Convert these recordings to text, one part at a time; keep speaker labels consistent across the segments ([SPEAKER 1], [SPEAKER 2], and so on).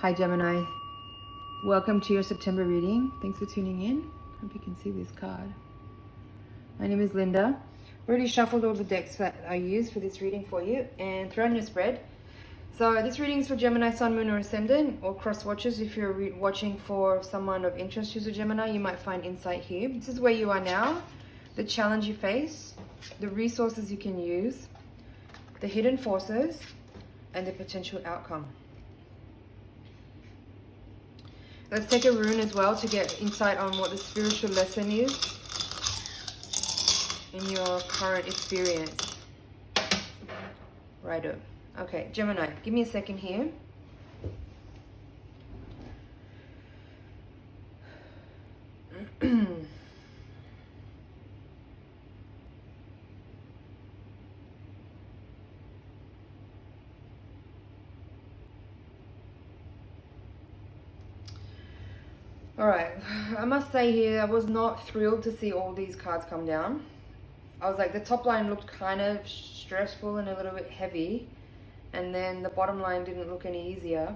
[SPEAKER 1] Hi Gemini, welcome to your September reading. Thanks for tuning in. Hope you can see this card. My name is Linda. I've already shuffled all the decks that I used for this reading for you and thrown your spread. So this reading is for Gemini, Sun, Moon, or Ascendant, or cross watchers. If you're watching for someone of interest who's a Gemini, you might find insight here. This is where you are now, the challenge you face, the resources you can use, the hidden forces, and the potential outcome. Let's take a rune as well to get insight on what the spiritual lesson is in your current experience. Righto. Okay, Gemini, give me a second here. All right, I must say here, I was not thrilled to see all these cards come down. I was like, the top line looked kind of stressful and a little bit heavy, and then the bottom line didn't look any easier.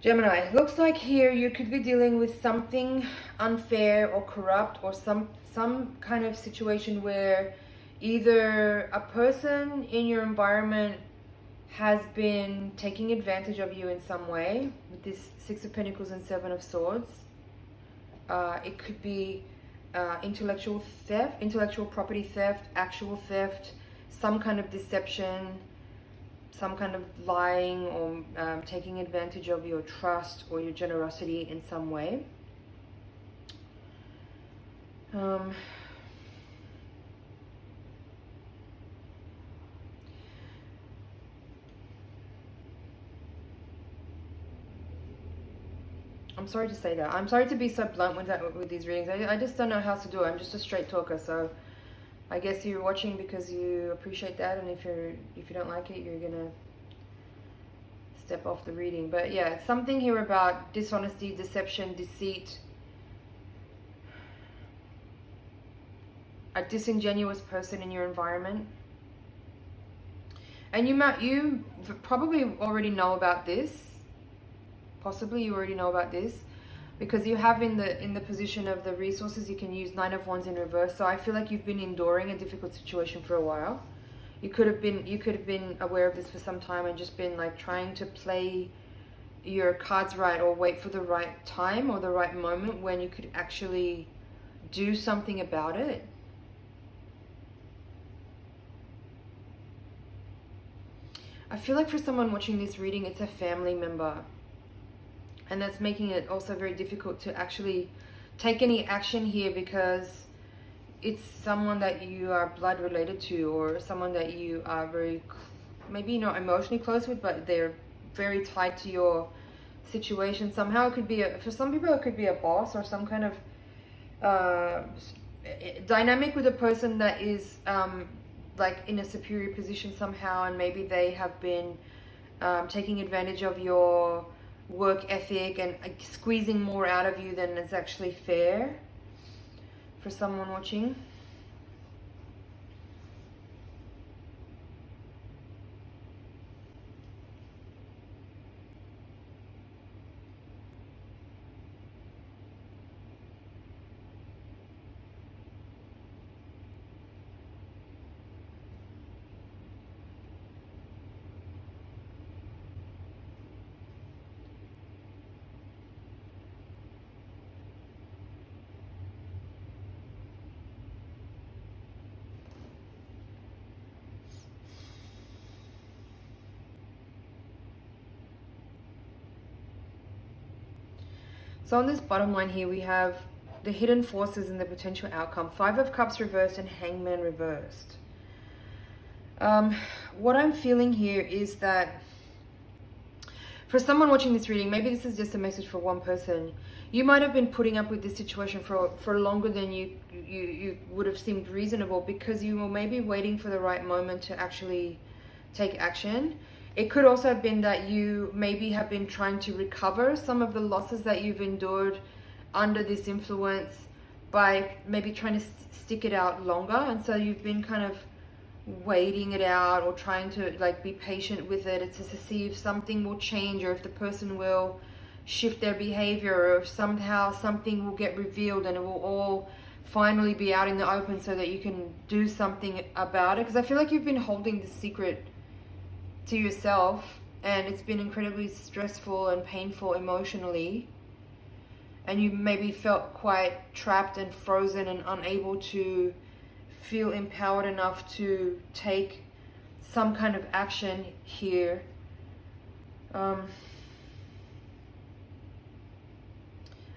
[SPEAKER 1] Gemini, looks like here you could be dealing with something unfair or corrupt, or some kind of situation where either a person in your environment has been taking advantage of you in some way, with this Six of Pentacles and Seven of Swords. It could be intellectual theft, intellectual property theft, actual theft, some kind of deception, some kind of lying, or taking advantage of your trust or your generosity in some way. I'm sorry to say that. I'm sorry to be so blunt with these readings. I just don't know how to do it. I'm just a straight talker, so I guess you're watching because you appreciate that, and if you don't like it, you're gonna step off the reading. But yeah, it's something here about dishonesty, deception, deceit, a disingenuous person in your environment. And you probably already know about this. Possibly you already know about this, because you have in the position of the resources you can use, Nine of Wands in reverse. So I feel like you've been enduring a difficult situation for a while. You could have been aware of this for some time and just been like trying to play your cards right, or wait for the right time or the right moment when you could actually do something about it. I feel like for someone watching this reading, it's a family member. And that's making it also very difficult to actually take any action here, because it's someone that you are blood related to, or someone that you are very, maybe not emotionally close with, but they're very tied to your situation. Somehow it could be, for some people it could be a boss, or some kind of dynamic with a person that is like in a superior position somehow, and maybe they have been taking advantage of your work ethic and squeezing more out of you than is actually fair for someone watching. So on this bottom line here, we have the hidden forces and the potential outcome. Five of Cups reversed and Hangman reversed. What I'm feeling here is that for someone watching this reading, maybe this is just a message for one person. You might have been putting up with this situation for longer than you would have seemed reasonable, because you were maybe waiting for the right moment to actually take action. It could also have been that you maybe have been trying to recover some of the losses that you've endured under this influence by maybe trying to stick it out longer. And so you've been kind of waiting it out or trying to like be patient with it. It's just to see if something will change, or if the person will shift their behavior, or if somehow something will get revealed and it will all finally be out in the open so that you can do something about it. Because I feel like you've been holding this secret to yourself, and it's been incredibly stressful and painful emotionally, and you maybe felt quite trapped and frozen and unable to feel empowered enough to take some kind of action here.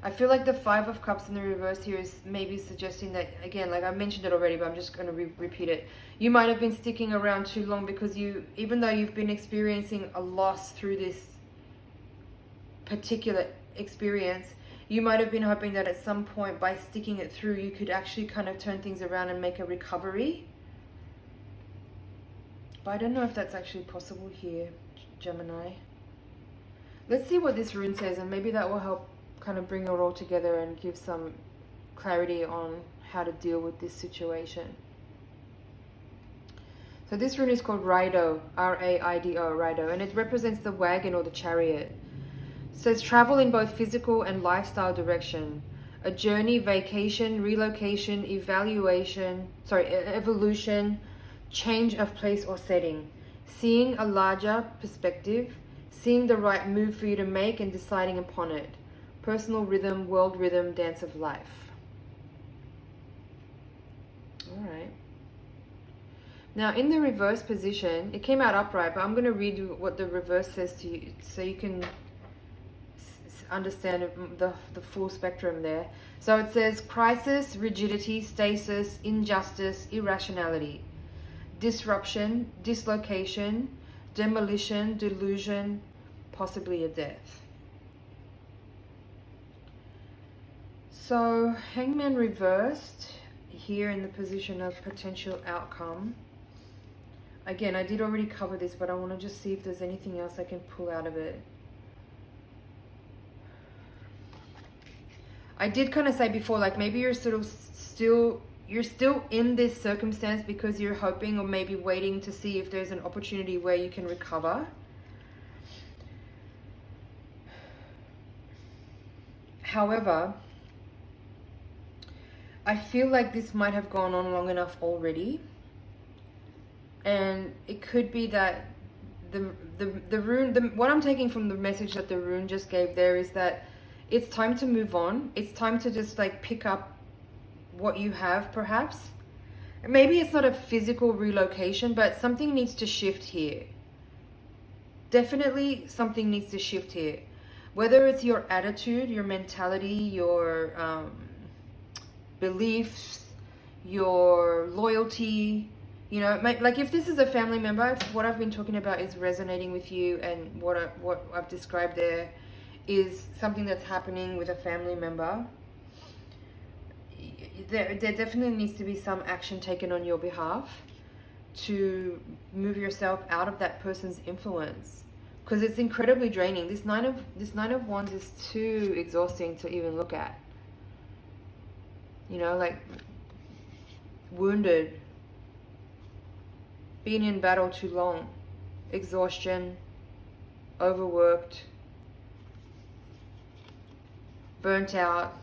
[SPEAKER 1] I feel like the Five of Cups in the reverse here is maybe suggesting that, again, like I mentioned it already, but I'm just going to repeat it. You might have been sticking around too long because even though you've been experiencing a loss through this particular experience, you might have been hoping that at some point by sticking it through, you could actually kind of turn things around and make a recovery. But I don't know if that's actually possible here, Gemini. Let's see what this rune says, and maybe that will help kind of bring it all together and give some clarity on how to deal with this situation. So this rune is called Raido, R-A-I-D-O, Raido, and it represents the wagon or the chariot. It says travel in both physical and lifestyle direction, a journey, vacation, relocation, evolution, change of place or setting, seeing a larger perspective, seeing the right move for you to make and deciding upon it. Personal rhythm, world rhythm, dance of life. All right. Now in the reverse position, it came out upright, but I'm going to read what the reverse says to you so you can understand the full spectrum there. So it says crisis, rigidity, stasis, injustice, irrationality, disruption, dislocation, demolition, delusion, possibly a death. So Hangman reversed here in the position of potential outcome. Again, I did already cover this, but I want to just see if there's anything else I can pull out of it. I did kind of say before, like maybe you're sort of still in this circumstance because you're hoping or maybe waiting to see if there's an opportunity where you can recover. However, I feel like this might have gone on long enough already. And it could be that the rune, what I'm taking from the message that the rune just gave there is that it's time to move on. It's time to just like pick up what you have, perhaps. Maybe it's not a physical relocation, but something needs to shift here. Definitely something needs to shift here. Whether it's your attitude, your mentality, your beliefs, your loyalty, you know, like if this is a family member, if what I've been talking about is resonating with you and what I've described there is something that's happening with a family member, there definitely needs to be some action taken on your behalf to move yourself out of that person's influence, because it's incredibly draining. This nine of wands is too exhausting to even look at. You know, like wounded, been in battle too long, exhaustion, overworked, burnt out.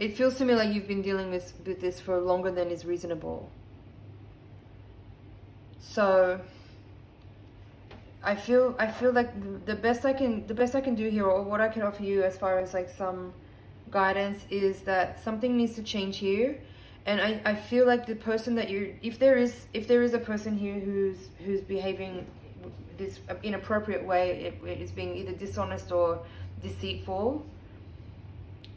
[SPEAKER 1] It feels to me like you've been dealing with this for longer than is reasonable. So I feel like the best I can do here, or what I can offer you as far as like some guidance, is that something needs to change here. And I feel like the person that if there is a person here who's behaving this inappropriate way, it is being either dishonest or deceitful,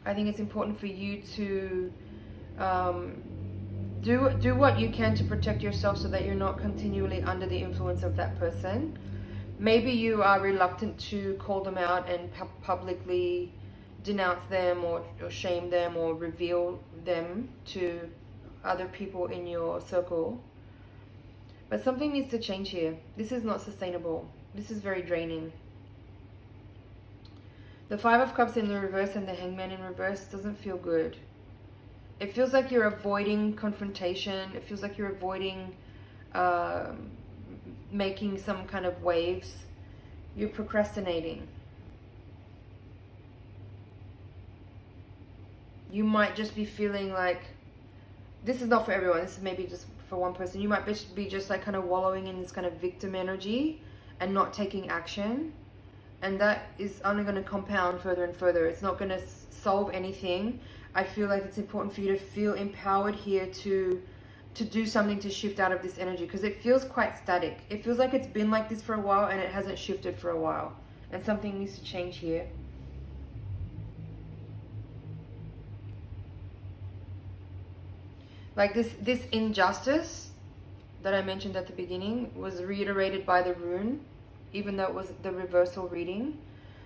[SPEAKER 1] I think it's important for you to do what you can to protect yourself so that you're not continually under the influence of that person. Maybe you are reluctant to call them out and publicly denounce them or shame them or reveal them to other people in your circle. But something needs to change here. This is not sustainable. This is very draining. The Five of Cups in the reverse and the Hangman in reverse doesn't feel good. It feels like you're avoiding confrontation. It feels like you're avoiding making some kind of waves. You're procrastinating. You might just be feeling like, this is not for everyone, this is maybe just for one person. You might be just like kind of wallowing in this kind of victim energy and not taking action. And that is only going to compound further and further. It's not going to solve anything. I feel like it's important for you to feel empowered here to do something to shift out of this energy, because it feels quite static. It feels like it's been like this for a while and it hasn't shifted for a while. And something needs to change here. Like this injustice that I mentioned at the beginning was reiterated by the rune, even though it was the reversal reading.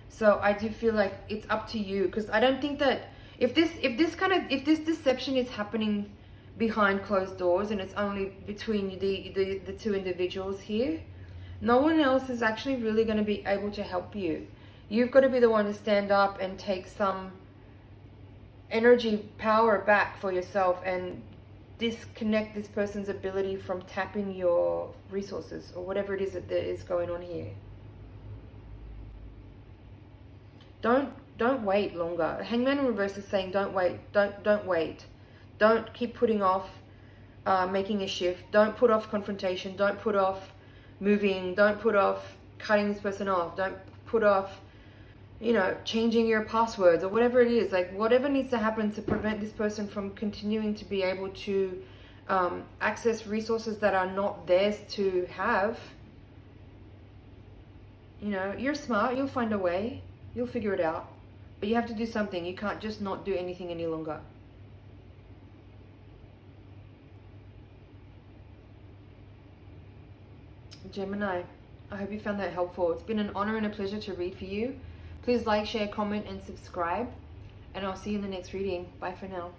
[SPEAKER 1] So I do feel like it's up to you, because I don't think that if this deception is happening behind closed doors and it's only between the two individuals here, no one else is actually really going to be able to help you. You've got to be the one to stand up and take some energy power back for yourself and disconnect this person's ability from tapping your resources or whatever it is that there is going on here. Don't wait longer. Hangman in reverse is saying don't wait. Don't wait. Don't keep putting off making a shift. Don't put off confrontation. Don't put off moving. Don't put off cutting this person off. Don't put off, you know, changing your passwords or whatever it is. Like, whatever needs to happen to prevent this person from continuing to be able to access resources that are not theirs to have. You know, you're smart. You'll find a way. You'll figure it out. But you have to do something. You can't just not do anything any longer. Gemini, I hope you found that helpful. It's been an honor and a pleasure to read for you. Please like, share, comment, and subscribe. And I'll see you in the next reading. Bye for now.